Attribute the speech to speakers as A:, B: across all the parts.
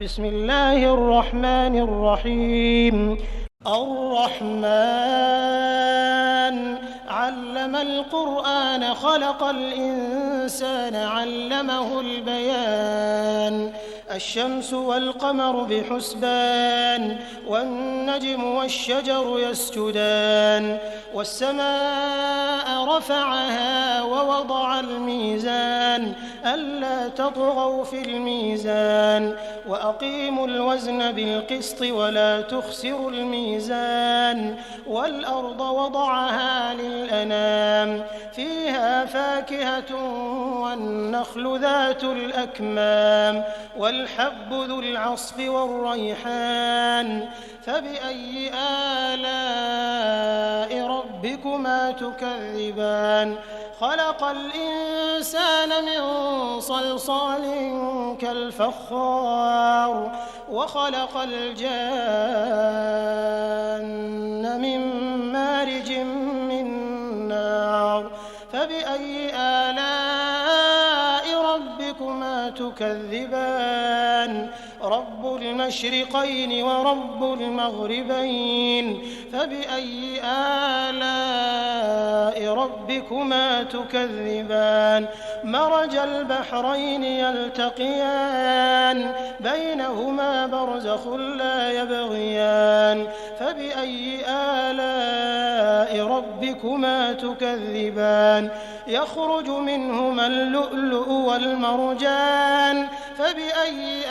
A: بسم الله الرحمن الرحيم. الرحمن علم القرآن خلق الإنسان علمه البيان. الشمس والقمر بحسبان والنجم والشجر يسجدان والسماء رفعها ووضع الميزان ألا تطغوا في الميزان وأقيموا الوزن بالقسط ولا تخسروا الميزان والأرض وضعها للأنام فيها فاكهة والنخل ذات الأكمام والحب ذو العصف والريحان فبأي آلاء ربكما تكذبان. خلق الإنسان من صلصال كالفخار وخلق الجان من مارج من نار فبأي آلاء ربكما تكذبان. رب المشرقين ورب المغربين فبأي آلاء ربكما تكذبان. مرج البحرين يلتقيان بينهما برزخ لا يبغيان فبأي آلاء ربكما تكذبان. يخرج منهما اللؤلؤ والمرجان فبأي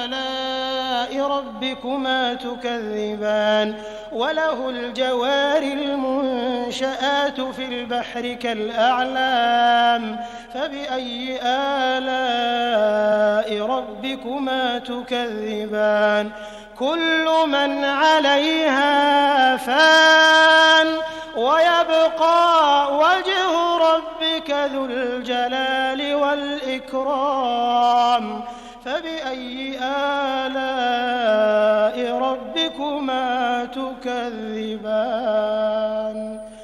A: آلاء ربكما تكذبان. وله الجوار المنشآت في البحر كالأعلام فبأي آلاء ربكما تكذبان. كل من عليها فان ويبقى وجه ربك ذو الجلال والإكرام فبأي آلاء ربكما تكذبان.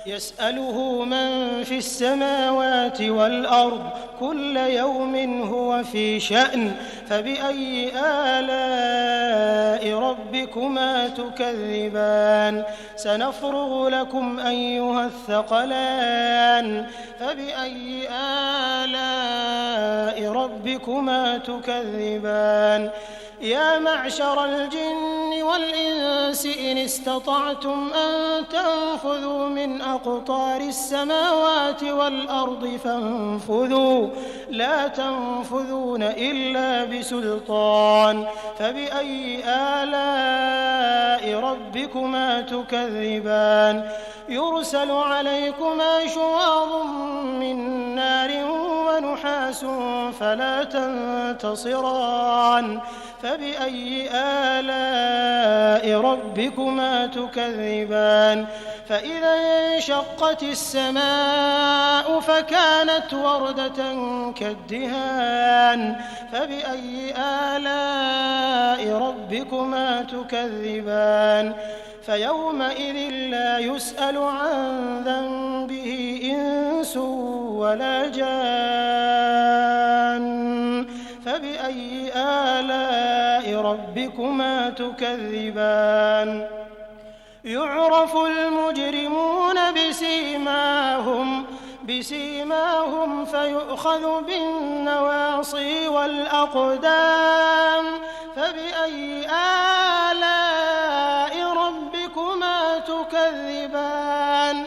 A: يسأله من في السماوات والأرض كل يوم هو في شأن فبأي آلاء ربكما تكذبان. سنفرغ لكم أيها الثقلان فبأي آلاء ربكما تكذبان. يا معشر الجن والإنس إن استطعتم أن تنفذوا من أقطار السماوات والأرض فانفذوا لا تنفذون إلا بسلطان فبأي آلاء ربكما تكذبان. يرسل عليكما شواظ من نار ونحاس فلا تنتصران فبأي آلاء ربكما تكذبان. فإذا انشقت السماء فكانت وردة كالدهان فبأي آلاء ربكما تكذبان. فيومئذ لا يسأل عن ذنبه إنس ولا جان فبأي آلاء ربكما تكذبان. يعرف المجرمون بسيماهم فيؤخذ بالنواصي والأقدام فبأي آلاء ربكما تكذبان.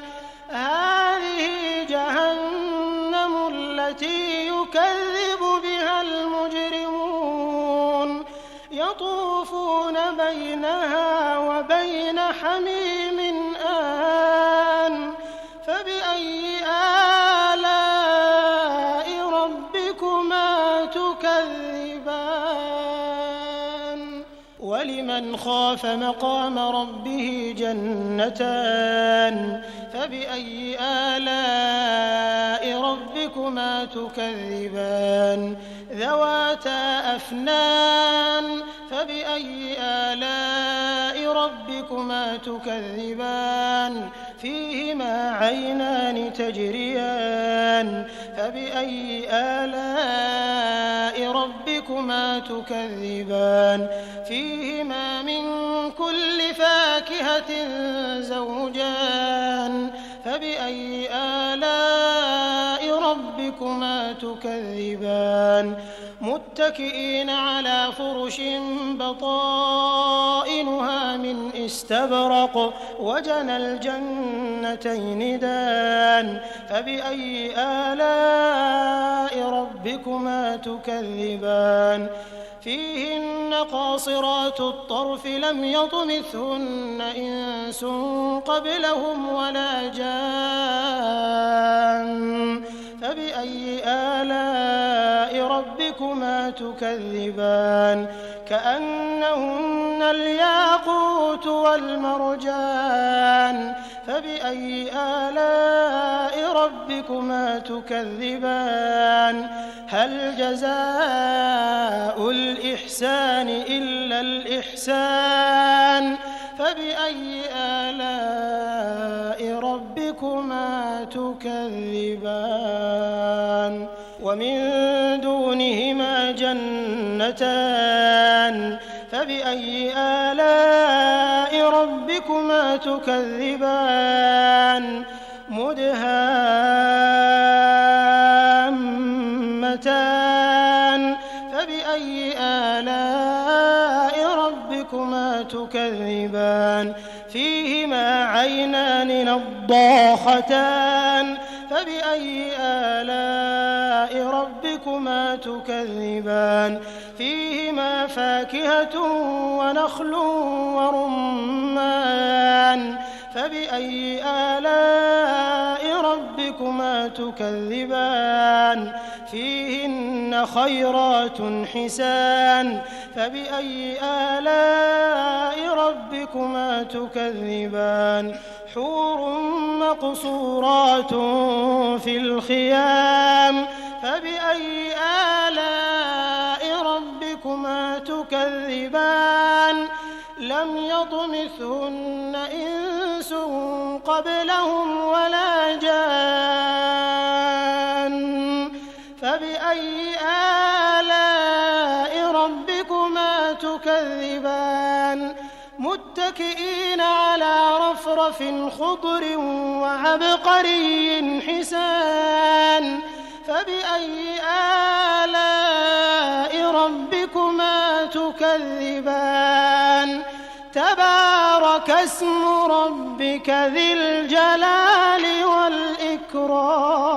A: هذه جهنم التي يكذب بها المجرمون يطوفون بينها وبين حميم آن فبأي آلاء ربكما تكذبان. ولمن خاف مقام ربه جنتان فبأي آلاء ربكما تكذبان. ذواتا أفنان فبأي آلاء ربكما تكذبان فيهما عينان تجريان فبأي آلاء ربكما تكذبان فيهما من كل فاكهة زوجان فبأي آلاء ربكما تكذبان متكئين على فرش بطائنها من استبرق وجنى الجنتين دان فبأي آلاء ربكما تكذبان فيهن قاصرات الطرف لم يطمثهن إنس قبلهم ولا جان فبأي آلاء ربكما تكذبان كأنهن الياقوت والمرجان فبأي آلاء ربكما تكذبان هل جزاء الإحسان إلا الإحسان فبأي آلاء ربكما تكذبان ومن دونهما جنتان فبأي آلاء ربكما تكذبان مدهامتان فبأي آلاء ربكما تكذبان فيهما عينان نضاختان فبأي آلاء ربكما تكذبان فيهما فاكهة ونخل ورمان فبأي آلاء ربكما تكذبان فيهن خيرات حسان فبأي آلاء ربكما تكذبان حور مقصورات في الخيام فبأي آلاء ربكما تكذبان لم يطمثهن إنس قبلهم ولا جان فبأي آلاء ربكما تكذبان متكئين على رفرف خضر وعبقري حسان فبأي آلاء ربكما تكذبان تبارك اسم ربك ذي الجلال والإكرام